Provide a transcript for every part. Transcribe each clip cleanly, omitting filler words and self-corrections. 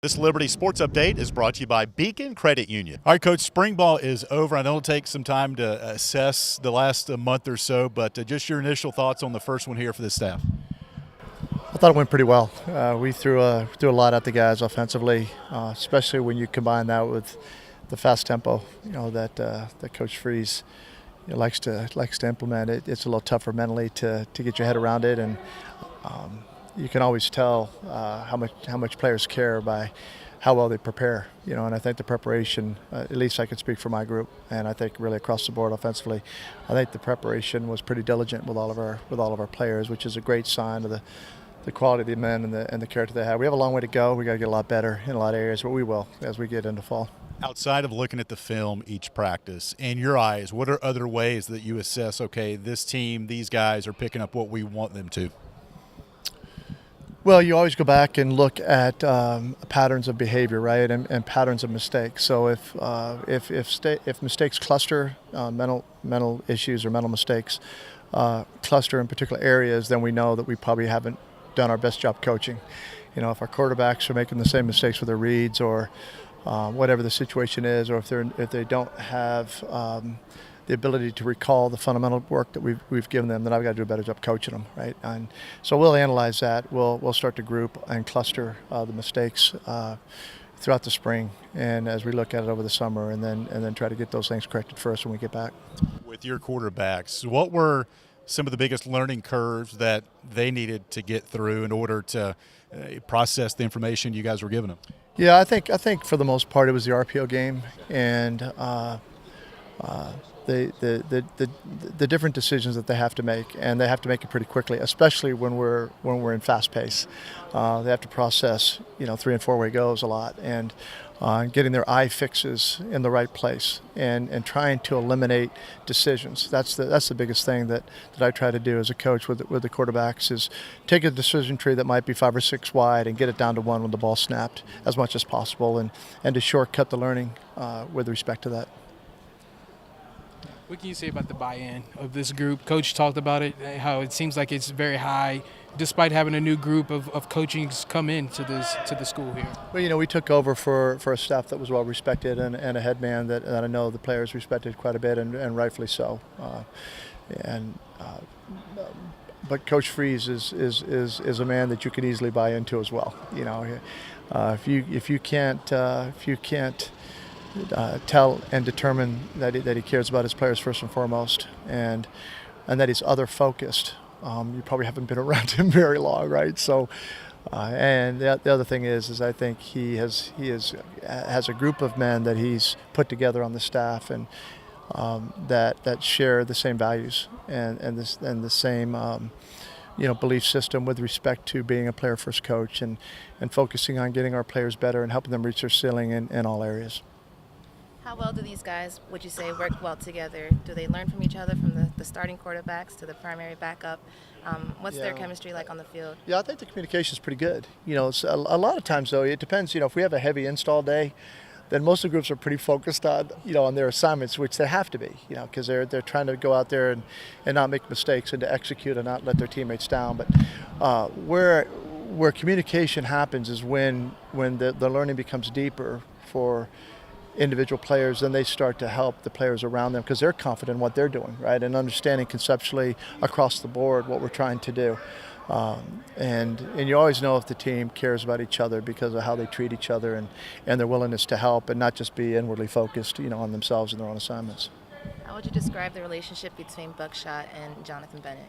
This Liberty Sports Update is brought to you by Beacon Credit Union. All right, Coach, spring ball is over. I know it'll take some time to assess the last month or so, but just your initial thoughts on the first one here for the staff. I thought it went pretty well. We threw a lot at the guys offensively, especially when you combine that with the fast tempo, that Coach Freeze likes to implement. It's a little tougher mentally to get your head around it, and you can always tell how much players care by how well they prepare. And I think the preparation, at least I can speak for my group, and I think really across the board offensively, I think the preparation was pretty diligent with all of our players, which is a great sign of the quality of the men and the character they have. We have a long way to go. We got to get a lot better in a lot of areas, but we will as we get into fall. Outside of looking at the film each practice, in your eyes, what are other ways that you assess, okay, this team, these guys are picking up what we want them to? Well, you always go back and look at patterns of behavior, right, and patterns of mistakes. So if mistakes cluster, mental issues or mental mistakes cluster in particular areas, then we know that we probably haven't done our best job coaching. If our quarterbacks are making the same mistakes with their reads or whatever the situation is, or if they don't have the ability to recall the fundamental work that we've given them, then I've got to do a better job coaching them, right? And so we'll analyze that. We'll start to group and cluster the mistakes throughout the spring, and as we look at it over the summer, and then try to get those things corrected first when we get back. With your quarterbacks, what were some of the biggest learning curves that they needed to get through in order to process the information you guys were giving them? Yeah, I think for the most part it was the RPO game and the different decisions that they have to make, and they have to make it pretty quickly, especially when we're in fast pace. They have to process 3- and 4-way goes a lot, and getting their eye fixes in the right place, and trying to eliminate decisions. That's the biggest thing that I try to do as a coach with the quarterbacks, is take a decision tree that might be 5 or 6 wide and get it down to 1 when the ball's snapped as much as possible, and to shortcut the learning with respect to that. What can you say about the buy-in of this group? Coach talked about it, how it seems like it's very high, despite having a new group of coachings come into the school here. Well, we took over for a staff that was well respected, and a head man that I know the players respected quite a bit, and rightfully so. But Coach Freeze is a man that you can easily buy into as well. If you can't tell and determine that he cares about his players first and foremost, and that he's other focused. You probably haven't been around him very long, right? So, and the other thing is I think he has a group of men that he's put together on the staff, and that share the same values and the same belief system with respect to being a player first coach, and focusing on getting our players better and helping them reach their ceiling in all areas. How well do these guys, would you say, work well together? Do they learn from each other, from the starting quarterbacks to the primary backup? What's their chemistry like on the field? Yeah, I think the communication is pretty good. It's a lot of times, though, it depends. If we have a heavy install day, then most of the groups are pretty focused on, on their assignments, which they have to be, because they're trying to go out there and not make mistakes, and to execute and not let their teammates down. But where communication happens is when the learning becomes deeper for individual players, then they start to help the players around them, because they're confident in what they're doing, right, and understanding conceptually across the board what we're trying to do. And you always know if the team cares about each other because of how they treat each other, and their willingness to help, and not just be inwardly focused, on themselves and their own assignments. How would you describe the relationship between Buckshot and Jonathan Bennett?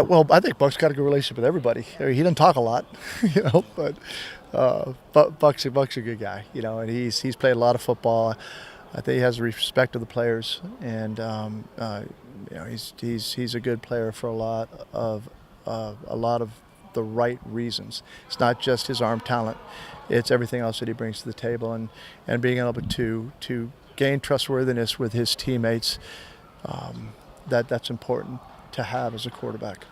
Well, I think Buck's got a good relationship with everybody. He doesn't talk a lot, but Buck's a good guy, and he's played a lot of football. I think he has respect of the players, and he's a good player for a lot of the right reasons. It's not just his arm talent; it's everything else that he brings to the table, and being able to gain trustworthiness with his teammates. That's important to have as a quarterback.